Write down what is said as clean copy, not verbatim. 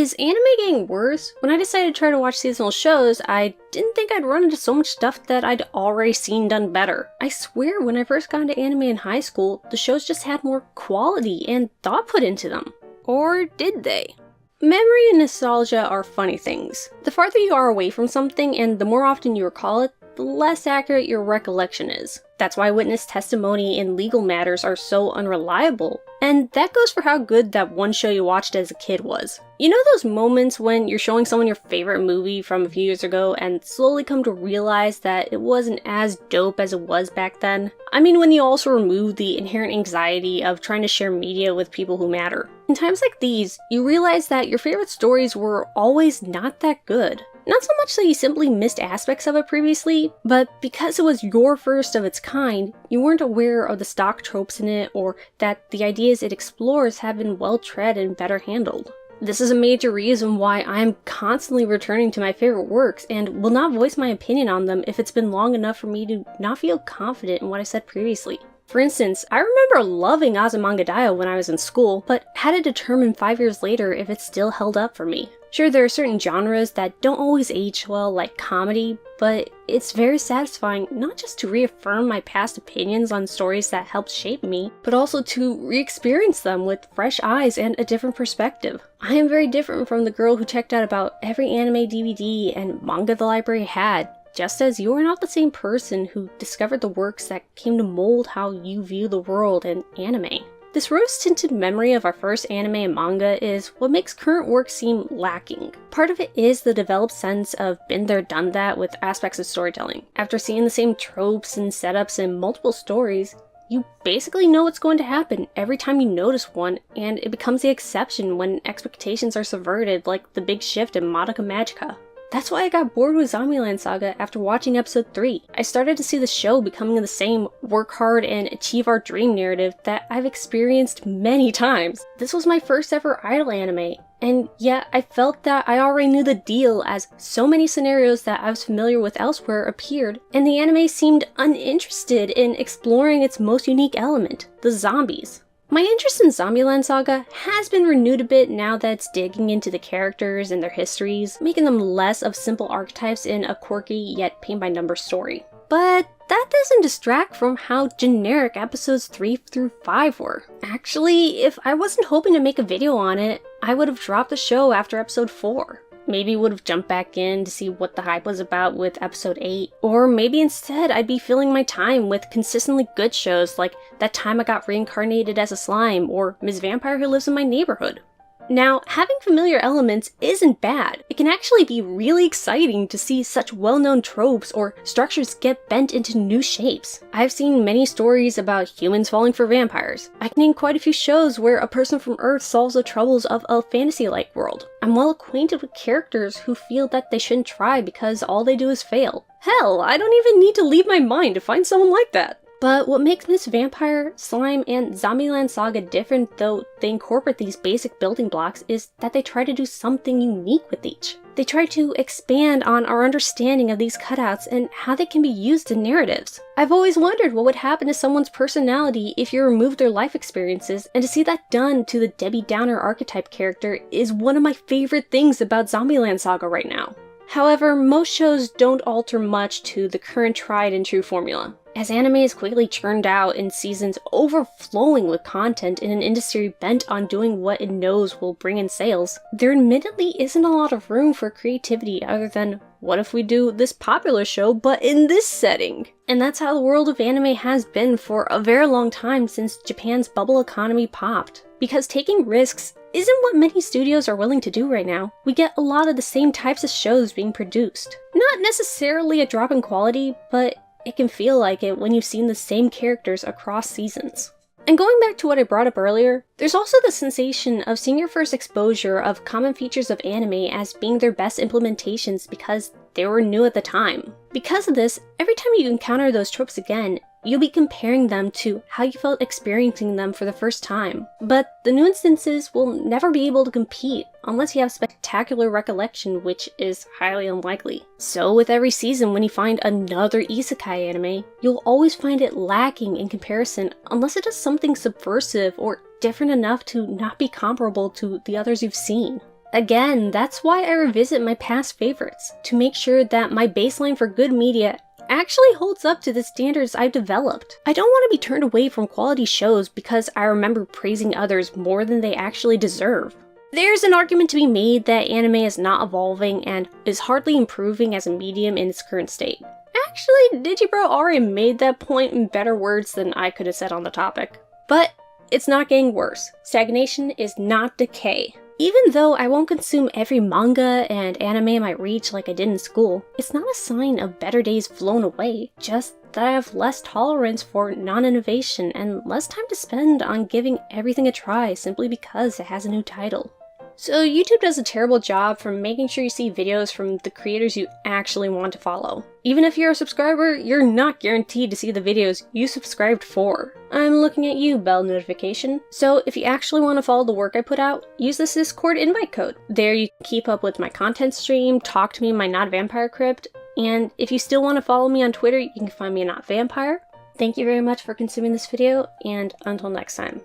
Is anime getting worse? When I decided to try to watch seasonal shows, I didn't think I'd run into so much stuff that I'd already seen done better. I swear when I first got into anime in high school, the shows just had more quality and thought put into them. Or did they? Memory and nostalgia are funny things. The farther you are away from something and the more often you recall it, the less accurate your recollection is. That's why witness testimony in legal matters are so unreliable. And that goes for how good that one show you watched as a kid was. You know those moments when you're showing someone your favorite movie from a few years ago and slowly come to realize that it wasn't as dope as it was back then? I mean when you also remove the inherent anxiety of trying to share media with people who matter. In times like these, you realize that your favorite stories were always not that good. Not so much that you simply missed aspects of it previously, but because it was your first of its kind, you weren't aware of the stock tropes in it or that the ideas it explores have been well tread and better handled. This is a major reason why I'm constantly returning to my favorite works and will not voice my opinion on them if it's been long enough for me to not feel confident in what I said previously. For instance, I remember loving Azumanga when I was in school, but had to determine 5 years later if it still held up for me. Sure, there are certain genres that don't always age well, like comedy, but it's very satisfying not just to reaffirm my past opinions on stories that helped shape me, but also to re-experience them with fresh eyes and a different perspective. I am very different from the girl who checked out about every anime DVD and manga the library had, just as you are not the same person who discovered the works that came to mold how you view the world and anime. This rose-tinted memory of our first anime and manga is what makes current work seem lacking. Part of it is the developed sense of been there done that with aspects of storytelling. After seeing the same tropes and setups in multiple stories, you basically know what's going to happen every time you notice one, and it becomes the exception when expectations are subverted, like the big shift in Madoka Magica. That's why I got bored with Zombieland Saga after watching episode 3. I started to see the show becoming the same work hard and achieve our dream narrative that I've experienced many times. This was my first ever idol anime, and yet I felt that I already knew the deal as so many scenarios that I was familiar with elsewhere appeared, and the anime seemed uninterested in exploring its most unique element, the zombies. My interest in Zombieland Saga has been renewed a bit now that it's digging into the characters and their histories, making them less of simple archetypes in a quirky yet paint-by-numbers story. But that doesn't distract from how generic episodes 3 through 5 were. Actually, if I wasn't hoping to make a video on it, I would have dropped the show after episode 4. Maybe would have jumped back in to see what the hype was about with episode 8. Or maybe instead I'd be filling my time with consistently good shows like That Time I Got Reincarnated as a Slime or Ms. Vampire Who Lives in My Neighborhood. Now, having familiar elements isn't bad. It can actually be really exciting to see such well-known tropes or structures get bent into new shapes. I've seen many stories about humans falling for vampires. I can name quite a few shows where a person from Earth solves the troubles of a fantasy-like world. I'm well acquainted with characters who feel that they shouldn't try because all they do is fail. Hell, I don't even need to leave my mind to find someone like that. But what makes Ms. Vampire, Slime, and Zombieland Saga different, though they incorporate these basic building blocks, is that they try to do something unique with each. They try to expand on our understanding of these cutouts and how they can be used in narratives. I've always wondered what would happen to someone's personality if you removed their life experiences, and to see that done to the Debbie Downer archetype character is one of my favorite things about Zombieland Saga right now. However, most shows don't alter much to the current tried and true formula. As anime is quickly churned out in seasons overflowing with content in an industry bent on doing what it knows will bring in sales, there admittedly isn't a lot of room for creativity other than, what if we do this popular show but in this setting? And that's how the world of anime has been for a very long time since Japan's bubble economy popped. Because taking risks isn't what many studios are willing to do right now. We get a lot of the same types of shows being produced. Not necessarily a drop in quality, but it can feel like it when you've seen the same characters across seasons. And going back to what I brought up earlier, there's also the sensation of seeing your first exposure of common features of anime as being their best implementations because they were new at the time. Because of this, every time you encounter those tropes again, you'll be comparing them to how you felt experiencing them for the first time. But the new instances will never be able to compete unless you have spectacular recollection, which is highly unlikely. So with every season when you find another isekai anime, you'll always find it lacking in comparison unless it does something subversive or different enough to not be comparable to the others you've seen. Again, that's why I revisit my past favorites, to make sure that my baseline for good media actually holds up to the standards I've developed. I don't want to be turned away from quality shows because I remember praising others more than they actually deserve. There's an argument to be made that anime is not evolving and is hardly improving as a medium in its current state. Actually, Digibro already made that point in better words than I could have said on the topic. But it's not getting worse. Stagnation is not decay. Even though I won't consume every manga and anime in my reach like I did in school, it's not a sign of better days flown away, just that I have less tolerance for non-innovation and less time to spend on giving everything a try simply because it has a new title. So YouTube does a terrible job from making sure you see videos from the creators you actually want to follow. Even if you're a subscriber, you're not guaranteed to see the videos you subscribed for. I'm looking at you, bell notification. So if you actually want to follow the work I put out, use this Discord invite code. There you can keep up with my content stream, talk to me in my NotAVampyre crypt, and if you still want to follow me on Twitter, you can find me at NotAVampyre. Thank you very much for consuming this video, and until next time.